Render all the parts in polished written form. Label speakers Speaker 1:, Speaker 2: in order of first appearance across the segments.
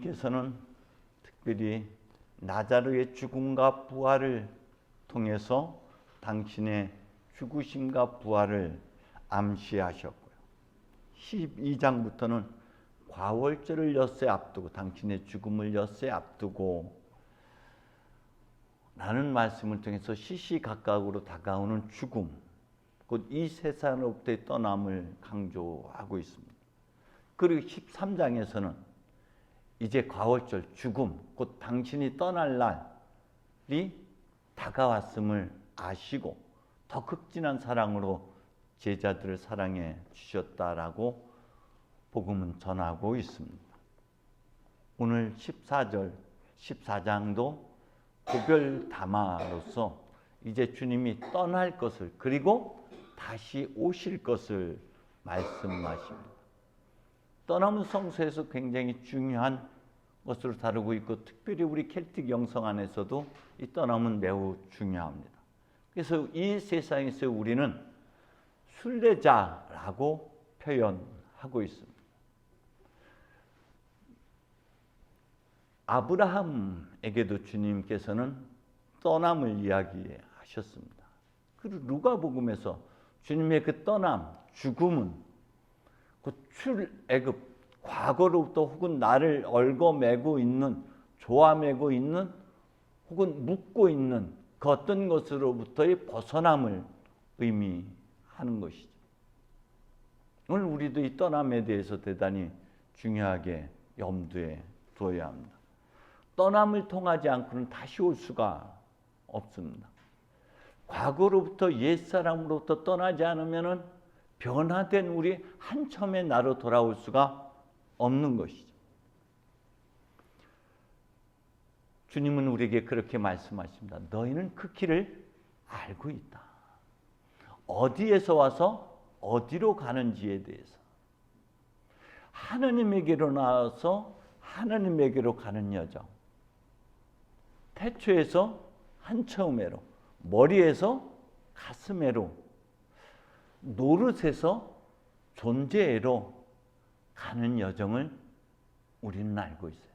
Speaker 1: 주님께서는 특별히 나자로의 죽음과 부활을 통해서 당신의 죽으심과 부활을 암시하셨고요. 12장부터는 과월절을 엿새 앞두고 당신의 죽음을 엿새 앞두고 라는 말씀을 통해서 시시각각으로 다가오는 죽음, 곧 이 세상으로부터의 떠남을 강조하고 있습니다. 그리고 13장에서는 이제 과월절 죽음, 곧 당신이 떠날 날이 다가왔음을 아시고 더 극진한 사랑으로 제자들을 사랑해 주셨다라고 복음은 전하고 있습니다. 오늘 14장도 고별 담화로서 이제 주님이 떠날 것을 그리고 다시 오실 것을 말씀하십니다. 떠남은 성서에서 굉장히 중요한 것으로 다루고 있고 특별히 우리 켈틱 영성 안에서도 이 떠남은 매우 중요합니다. 그래서 이 세상에서 우리는 순례자라고 표현하고 있습니다. 아브라함에게도 주님께서는 떠남을 이야기하셨습니다. 그리고 누가복음에서 주님의 그 떠남, 죽음은 그 출애굽, 과거로부터 혹은 나를 얽어매고 있는, 조아매고 있는 혹은 묶고 있는 그 어떤 것으로부터의 벗어남을 의미하는 것이죠. 오늘 우리도 이 떠남에 대해서 대단히 중요하게 염두에 두어야 합니다. 떠남을 통하지 않고는 다시 올 수가 없습니다. 과거로부터 옛사람으로부터 떠나지 않으면 변화된 우리 한첨의 나로 돌아올 수가 없는 것이죠. 주님은 우리에게 그렇게 말씀하십니다. 너희는 그 길을 알고 있다. 어디에서 와서 어디로 가는지에 대해서. 하나님에게로 나와서 하나님에게로 가는 여정. 태초에서 한처음에로, 머리에서 가슴에로, 노릇에서 존재로 가는 여정을 우리는 알고 있어요.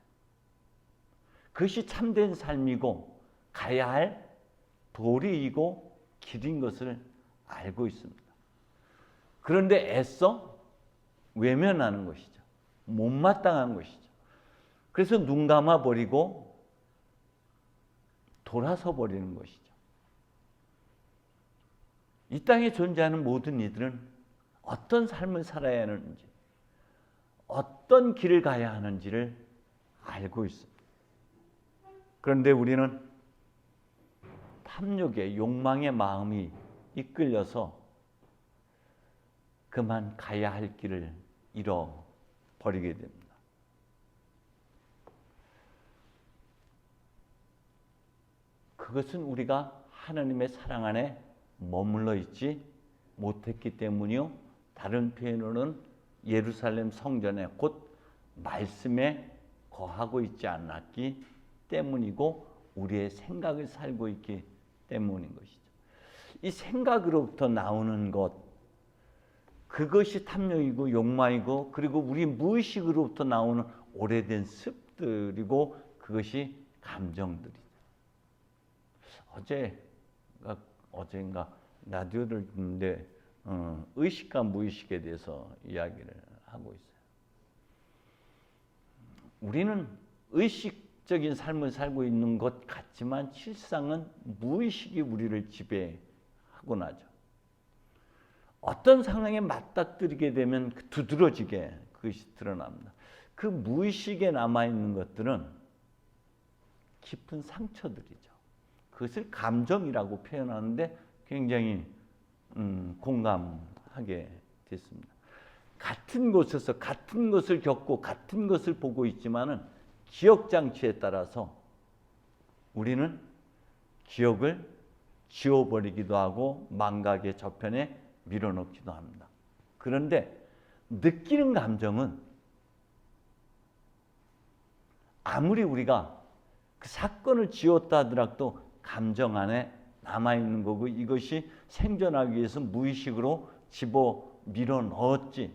Speaker 1: 그것이 참된 삶이고 가야 할 도리이고 길인 것을 알고 있습니다. 그런데 애써 외면하는 것이죠. 못마땅한 것이죠. 그래서 눈 감아버리고 돌아서 버리는 것이죠. 이 땅에 존재하는 모든 이들은 어떤 삶을 살아야 하는지, 어떤 길을 가야 하는지를 알고 있습니다. 그런데 우리는 탐욕의 욕망의 마음이 이끌려서 그만 가야 할 길을 잃어버리게 됩니다. 그것은 우리가 하나님의 사랑 안에 머물러 있지 못했기 때문이요. 다른 표현으로는 예루살렘 성전에 곧 말씀에 거하고 있지 않았기 때문이고 우리의 생각을 살고 있기 때문인 것이죠. 이 생각으로부터 나오는 것, 그것이 탐욕이고 욕망이고 그리고 우리 무의식으로부터 나오는 오래된 습들이고 그것이 감정들이죠. 어제인가 라디오를 듣는데 의식과 무의식에 대해서 이야기를 하고 있어요. 우리는 의식적인 삶을 살고 있는 것 같지만 실상은 무의식이 우리를 지배하곤 하죠. 어떤 상황에 맞닥뜨리게 되면 두드러지게 그것이 드러납니다. 그 무의식에 남아있는 것들은 깊은 상처들이죠. 그것을 감정이라고 표현하는데 굉장히 공감하게 됐습니다. 같은 곳에서 같은 것을 겪고 같은 것을 보고 있지만은 기억 장치에 따라서 우리는 기억을 지워버리기도 하고 망각의 저편에 밀어넣기도 합니다. 그런데 느끼는 감정은 아무리 우리가 그 사건을 지웠다 하더라도 감정 안에 남아있는 거고 이것이 생존하기 위해서 무의식으로 집어 밀어 넣었지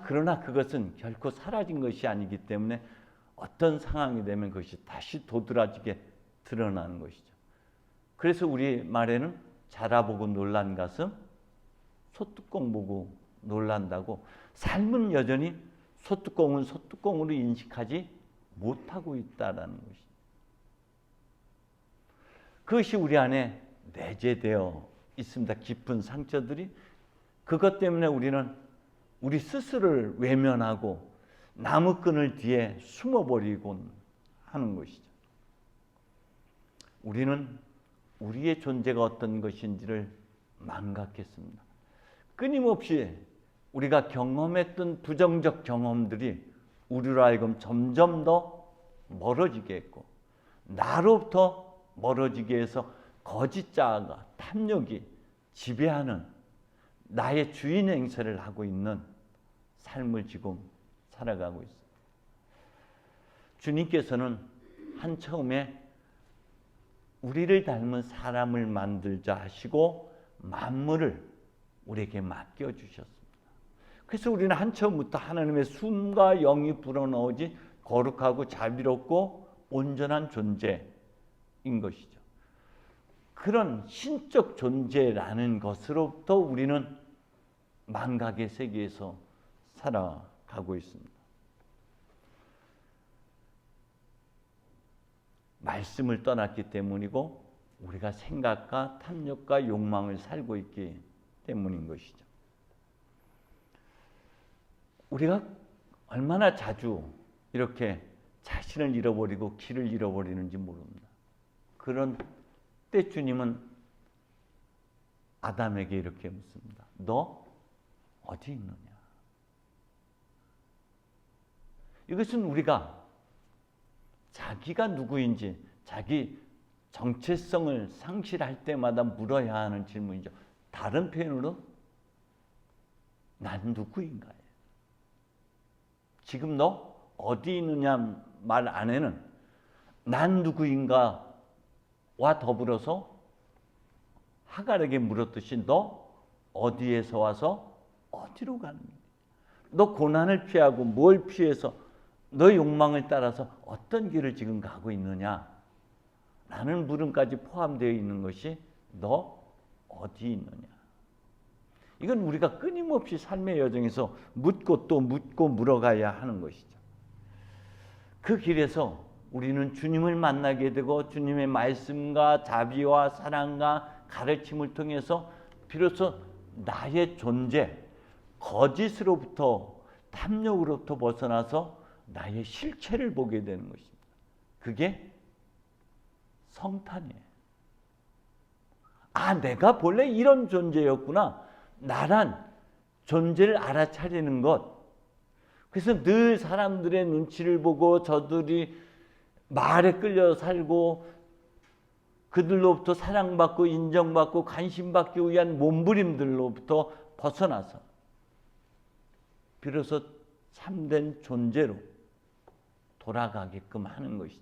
Speaker 1: 그러나 그것은 결코 사라진 것이 아니기 때문에 어떤 상황이 되면 그것이 다시 도드라지게 드러나는 것이죠. 그래서 우리 말에는 자라보고 놀란 가슴, 소뚜껑 보고 놀란다고, 삶은 여전히 소뚜껑은 소뚜껑으로 인식하지 못하고 있다라는 것이죠. 그것이 우리 안에 내재되어 있습니다. 깊은 상처들이. 그것 때문에 우리는 우리 스스로를 외면하고 나무끈을 뒤에 숨어버리곤 하는 것이죠. 우리는 우리의 존재가 어떤 것인지를 망각했습니다. 끊임없이 우리가 경험했던 부정적 경험들이 우리로 하여금 점점 더 멀어지게 했고, 나로부터 멀어지게 해서 거짓 자아가, 탐욕이 지배하는 나의 주인 행세를 하고 있는 삶을 지금 살아가고 있습니다. 주님께서는 한처음에 우리를 닮은 사람을 만들자 하시고 만물을 우리에게 맡겨주셨습니다. 그래서 우리는 한처음부터 하나님의 숨과 영이 불어넣어진 거룩하고 자비롭고 온전한 존재인 것이죠. 그런 신적 존재라는 것으로부터 우리는 망각의 세계에서 살아가고 있습니다. 말씀을 떠났기 때문이고 우리가 생각과 탐욕과 욕망을 살고 있기 때문인 것이죠. 우리가 얼마나 자주 이렇게 자신을 잃어버리고 길을 잃어버리는지 모릅니다. 그런 때 주님은 아담에게 이렇게 묻습니다. 너 어디 있느냐? 이것은 우리가 자기가 누구인지, 자기 정체성을 상실할 때마다 물어야 하는 질문이죠. 다른 표현으로 난 누구인가요? 지금 너 어디 있느냐 말 안에는 난 누구인가와 더불어서 하갈에게 물었듯이 너 어디에서 와서 어디로 가는 거야? 너 고난을 피하고 뭘 피해서 너 욕망을 따라서 어떤 길을 지금 가고 있느냐? 라는 물음까지 포함되어 있는 것이 너 어디 있느냐? 이건 우리가 끊임없이 삶의 여정에서 묻고 또 묻고 물어가야 하는 것이죠. 그 길에서 우리는 주님을 만나게 되고 주님의 말씀과 자비와 사랑과 가르침을 통해서 비로소 나의 존재, 거짓으로부터 탐욕으로부터 벗어나서 나의 실체를 보게 되는 것입니다. 그게 성탄이에요. 아, 내가 본래 이런 존재였구나. 나란 존재를 알아차리는 것. 그래서 늘 사람들의 눈치를 보고 저들이 말에 끌려 살고 그들로부터 사랑받고 인정받고 관심받기 위한 몸부림들로부터 벗어나서 비로소 참된 존재로 돌아가게끔 하는 것이죠.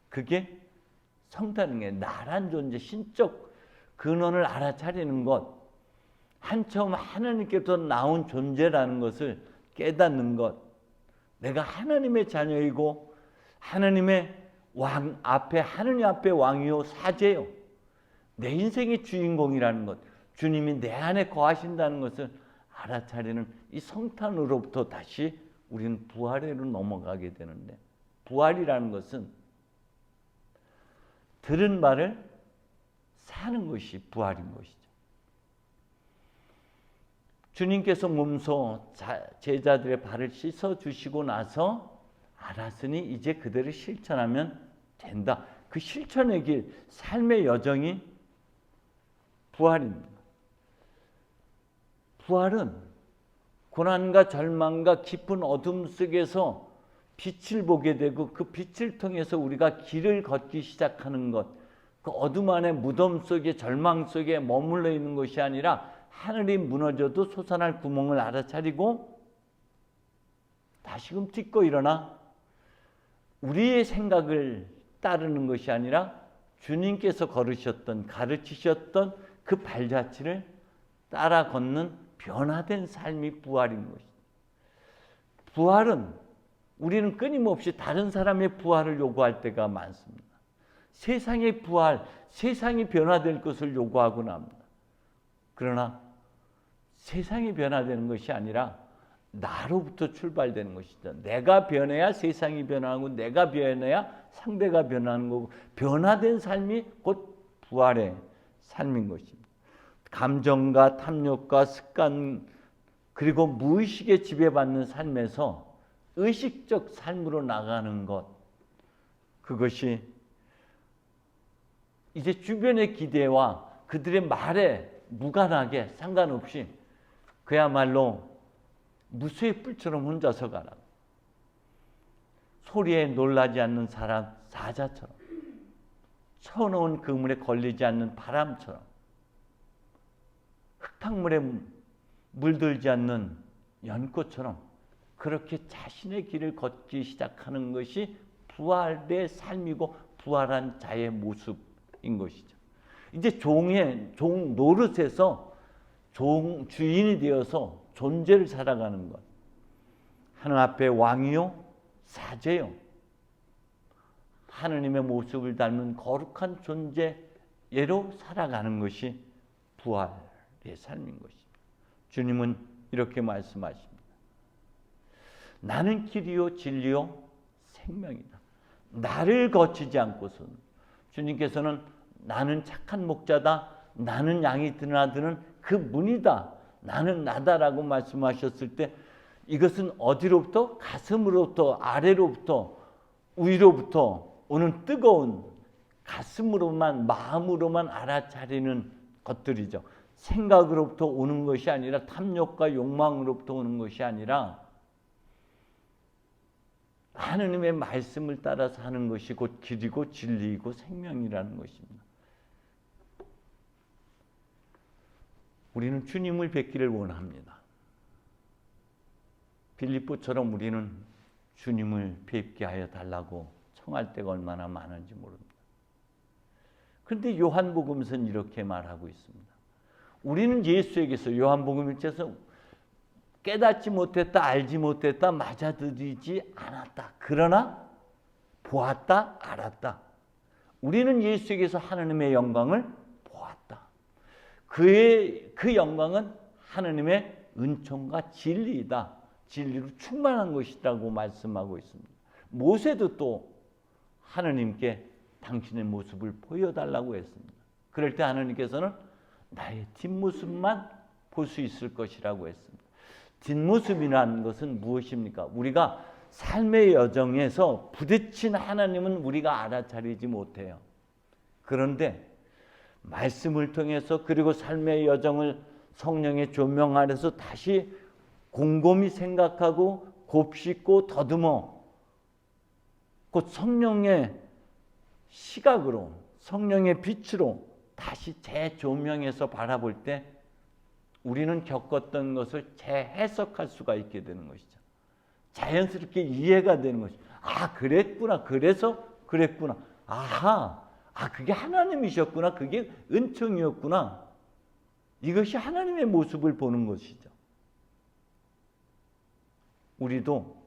Speaker 1: 그게 성탄의 나란 존재, 신적 근원을 알아차리는 것, 한처음 하나님께부터 나온 존재라는 것을 깨닫는 것, 내가 하나님의 자녀이고 하나님의 왕 앞에, 하느님 앞에 왕이요 사제요, 내 인생의 주인공이라는 것, 주님이 내 안에 거하신다는 것을 알아차리는 이 성탄으로부터 다시 우리는 부활회로 넘어가게 되는데, 부활이라는 것은 들은 말을 사는 것이 부활인 것이죠. 주님께서 몸소 제자들의 발을 씻어주시고 나서 알았으니 이제 그대로 실천하면 된다. 그 실천의 길, 삶의 여정이 부활입니다. 부활은 고난과 절망과 깊은 어둠 속에서 빛을 보게 되고 그 빛을 통해서 우리가 길을 걷기 시작하는 것, 그 어둠 안에 무덤 속에 절망 속에 머물러 있는 것이 아니라 하늘이 무너져도 솟아날 구멍을 알아차리고 다시금 뛰고 일어나 우리의 생각을 따르는 것이 아니라 주님께서 걸으셨던, 가르치셨던 그 발자취를 따라 걷는 변화된 삶이 부활인 것입니다. 부활은 우리는 끊임없이 다른 사람의 부활을 요구할 때가 많습니다. 세상의 부활, 세상이 변화될 것을 요구하곤 합니다. 그러나 세상이 변화되는 것이 아니라 나로부터 출발되는 것이죠. 내가 변해야 세상이 변하고 내가 변해야 상대가 변하는 거고, 변화된 삶이 곧 부활의 삶인 것입니다. 감정과 탐욕과 습관 그리고 무의식에 지배받는 삶에서 의식적 삶으로 나가는 것, 그것이 이제 주변의 기대와 그들의 말에 무관하게 상관없이 그야말로 무수의 뿔처럼 혼자서 가라. 소리에 놀라지 않는 사람 사자처럼, 쳐놓은 그물에 걸리지 않는 바람처럼, 흙탕물에 물들지 않는 연꽃처럼 그렇게 자신의 길을 걷기 시작하는 것이 부활의 삶이고 부활한 자의 모습인 것이죠. 이제 종 노릇에서 주인이 되어서 존재를 살아가는 것. 하늘 앞에 왕이요 사제요, 하느님의 모습을 닮은 거룩한 존재로 살아가는 것이 부활의 삶인 것입니다. 주님은 이렇게 말씀하십니다. 나는 길이요 진리요 생명이다. 나를 거치지 않고서는, 주님께서는 나는 착한 목자다, 나는 양이 드나드는 그 문이다, 나는 나다라고 말씀하셨을 때, 이것은 어디로부터? 가슴으로부터, 아래로부터, 위로부터 오는 뜨거운 가슴으로만, 마음으로만 알아차리는 것들이죠. 생각으로부터 오는 것이 아니라, 탐욕과 욕망으로부터 오는 것이 아니라 하느님의 말씀을 따라서 하는 것이 곧 길이고 진리이고 생명이라는 것입니다. 우리는 주님을 뵙기를 원합니다. 빌립보처럼 우리는 주님을 뵙게 하여 달라고 청할 때가 얼마나 많은지 모릅니다. 그런데 요한복음서는 이렇게 말하고 있습니다. 우리는 예수에게서, 요한복음 1장에서 깨닫지 못했다, 알지 못했다, 맞아들이지 않았다. 그러나 보았다, 알았다. 우리는 예수에게서 하나님의 영광을 보았다. 그 영광은 하나님의 은총과 진리이다. 진리로 충만한 것이라고 말씀하고 있습니다. 모세도 또 하나님께 당신의 모습을 보여달라고 했습니다. 그럴 때 하나님께서는 나의 뒷모습만 볼 수 있을 것이라고 했습니다. 뒷모습이라는 것은 무엇입니까? 우리가 삶의 여정에서 부딪힌 하나님은 우리가 알아차리지 못해요. 그런데 말씀을 통해서, 그리고 삶의 여정을 성령의 조명 아래서 다시 곰곰이 생각하고 곱씹고 더듬어 곧 성령의 시각으로, 성령의 빛으로 다시 재조명해서 바라볼 때 우리는 겪었던 것을 재해석할 수가 있게 되는 것이죠. 자연스럽게 이해가 되는 것이죠. 아, 그랬구나. 그래서 그랬구나. 아하, 그게 하나님이셨구나. 그게 은총이었구나. 이것이 하나님의 모습을 보는 것이죠. 우리도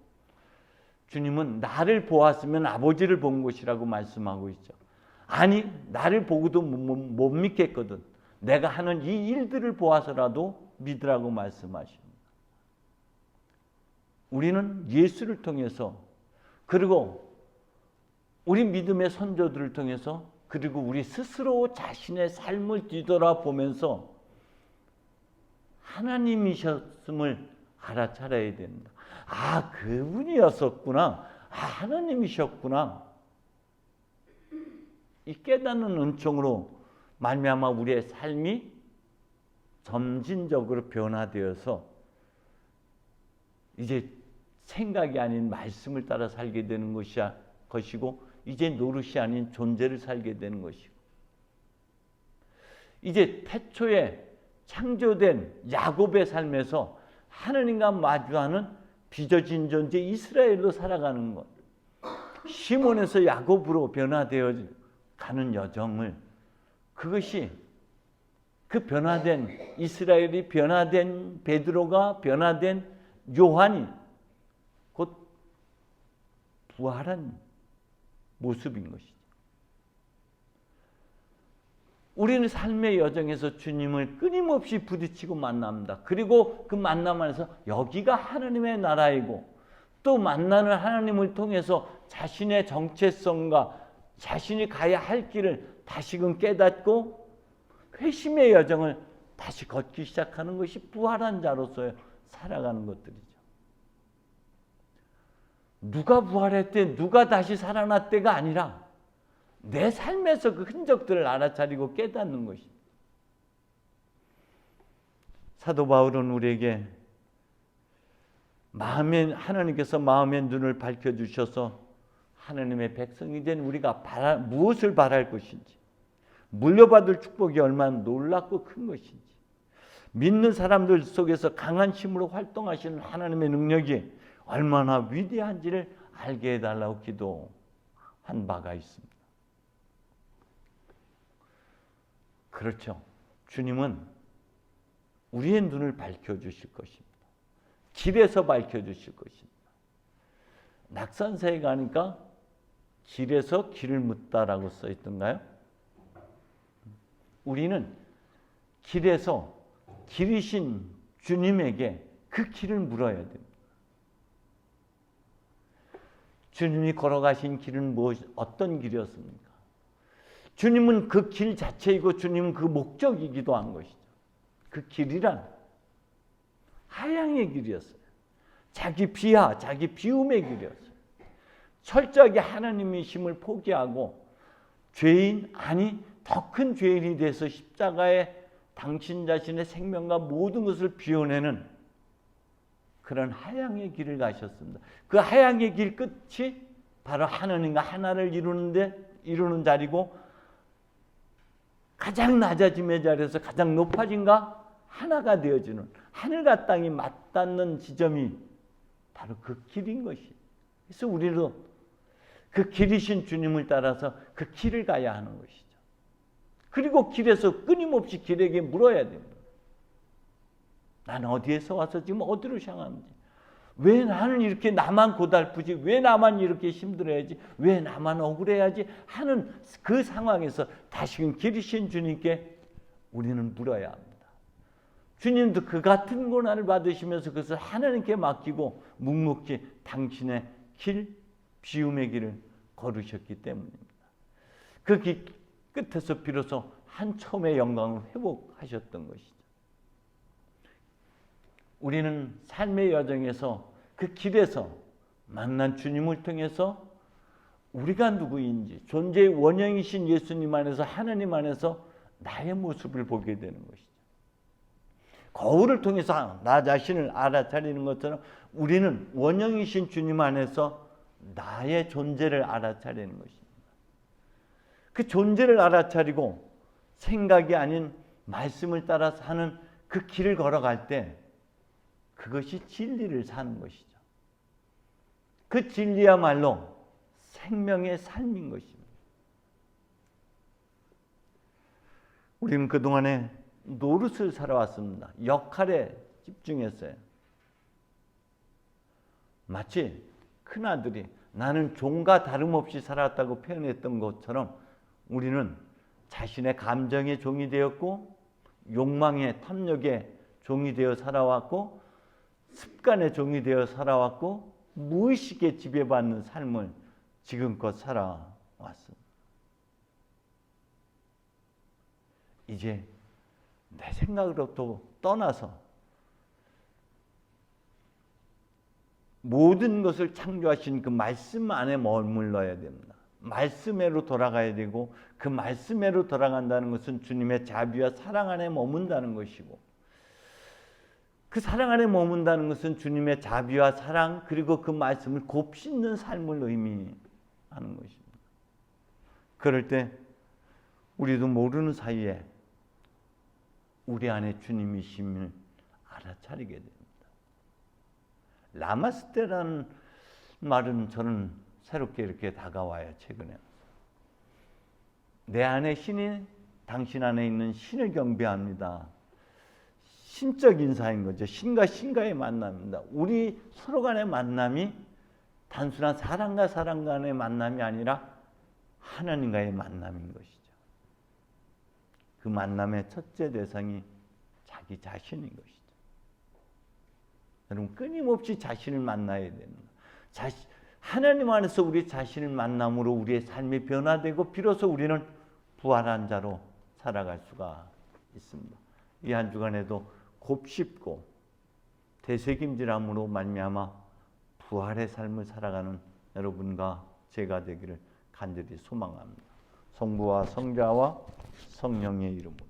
Speaker 1: 주님은 나를 보았으면 아버지를 본 것이라고 말씀하고 있죠. 아니, 나를 보고도 못 믿겠거든. 내가 하는 이 일들을 보아서라도 믿으라고 말씀하십니다. 우리는 예수를 통해서, 그리고 우리 믿음의 선조들을 통해서, 그리고 우리 스스로 자신의 삶을 뒤돌아보면서 하나님이셨음을 알아차려야 됩니다. 아, 그분이었었구나. 아, 하나님이셨구나. 이 깨닫는 은총으로 말미암아 우리의 삶이 점진적으로 변화되어서 이제 생각이 아닌 말씀을 따라 살게 되는 것이고, 이제 노릇이 아닌 존재를 살게 되는 것이고, 이제 태초에 창조된 야곱의 삶에서 하나님과 마주하는 빚어진 존재 이스라엘로 살아가는 것, 시몬에서 야곱으로 변화되어 가는 여정을, 그것이 그 변화된 이스라엘이, 변화된 베드로가, 변화된 요한이 부활한 모습인 것이죠. 우리는 삶의 여정에서 주님을 끊임없이 부딪히고 만납니다. 그리고 그 만남 안에서 여기가 하나님의 나라이고 또 만나는 하나님을 통해서 자신의 정체성과 자신이 가야 할 길을 다시금 깨닫고 회심의 여정을 다시 걷기 시작하는 것이 부활한 자로서 살아가는 것들이죠. 누가 부활했대, 누가 다시 살아났대가 아니라 내 삶에서 그 흔적들을 알아차리고 깨닫는 것입니다. 사도 바울은 우리에게 하나님께서 마음의 눈을 밝혀주셔서 하나님의 백성이 된 우리가 무엇을 바랄 것인지, 물려받을 축복이 얼마나 놀랍고 큰 것인지, 믿는 사람들 속에서 강한 힘으로 활동하시는 하나님의 능력이 얼마나 위대한지를 알게 해달라고 기도한 바가 있습니다. 그렇죠. 주님은 우리의 눈을 밝혀주실 것입니다. 길에서 밝혀주실 것입니다. 낙산사에 가니까 길에서 길을 묻다라고 써있던가요? 우리는 길에서 길이신 주님에게 그 길을 물어야 됩니다. 주님이 걸어가신 길은 어떤 길이었습니까? 주님은 그 길 자체이고 주님은 그 목적이기도 한 것이죠. 그 길이란 하향의 길이었어요. 자기 비하, 자기 비움의 길이었어요. 철저하게 하나님의 힘을 포기하고 죄인, 아니 더 큰 죄인이 돼서 십자가에 당신 자신의 생명과 모든 것을 비워내는 그런 하향의 길을 가셨습니다. 그 하향의 길 끝이 바로 하나님과 하나를 이루는 자리고 가장 낮아짐의 자리에서 가장 높아진가 하나가 되어지는 하늘과 땅이 맞닿는 지점이 바로 그 길인 것이. 그래서 우리도 그 길이신 주님을 따라서 그 길을 가야 하는 것이죠. 그리고 길에서 끊임없이 길에게 물어야 됩니다. 나는 어디에서 와서 지금 어디로 향하는지, 왜 나는 이렇게 나만 고달프지, 왜 나만 이렇게 힘들어야지, 왜 나만 억울해야지 하는 그 상황에서 다시금 길이신 주님께 우리는 물어야 합니다. 주님도 그 같은 고난을 받으시면서 그것을 하나님께 맡기고 묵묵히 당신의 길, 비움의 길을 걸으셨기 때문입니다. 그 길 끝에서 비로소 한 처음의 영광을 회복하셨던 것이죠. 우리는 삶의 여정에서 그 길에서 만난 주님을 통해서 우리가 누구인지, 존재의 원형이신 예수님 안에서, 하나님 안에서 나의 모습을 보게 되는 것이죠. 거울을 통해서 나 자신을 알아차리는 것처럼 우리는 원형이신 주님 안에서 나의 존재를 알아차리는 것입니다. 그 존재를 알아차리고 생각이 아닌 말씀을 따라 사는 그 길을 걸어갈 때 그것이 진리를 사는 것이죠. 그 진리야말로 생명의 삶인 것입니다. 우리는 그동안에 노릇을 살아왔습니다. 역할에 집중했어요. 마치 큰아들이 나는 종과 다름없이 살았다고 표현했던 것처럼 우리는 자신의 감정의 종이 되었고 욕망의 탐욕의 종이 되어 살아왔고 습관의 종이 되어 살아왔고 무의식에 지배받는 삶을 지금껏 살아왔습니다. 이제 내 생각으로부터 떠나서 모든 것을 창조하신 그 말씀 안에 머물러야 됩니다. 말씀으로 돌아가야 되고 그 말씀으로 돌아간다는 것은 주님의 자비와 사랑 안에 머문다는 것이고 그 사랑 안에 머문다는 것은 주님의 자비와 사랑 그리고 그 말씀을 곱씹는 삶을 의미하는 것입니다. 그럴 때 우리도 모르는 사이에 우리 안에 주님이심을 알아차리게 됩니다. 라마스테라는 말은 저는 새롭게 이렇게 다가와요. 최근에 내 안에 신이 당신 안에 있는 신을 경배합니다. 신적 인사인 거죠. 신과 신과의 만남입니다. 우리 서로 간의 만남이 단순한 사람과 사람 간의 만남이 아니라 하나님과의 만남인 것이죠. 그 만남의 첫째 대상이 자기 자신인 것이죠. 여러분 끊임없이 자신을 만나야 되는 거예요. 하나님 안에서 우리 자신을 만남으로 우리의 삶이 변화되고 비로소 우리는 부활한 자로 살아갈 수가 있습니다. 이 한 주간에도 곱씹고 되새김질함으로 말미암아 부활의 삶을 살아가는 여러분과 제가 되기를 간절히 소망합니다. 성부와 성자와 성령의 이름으로.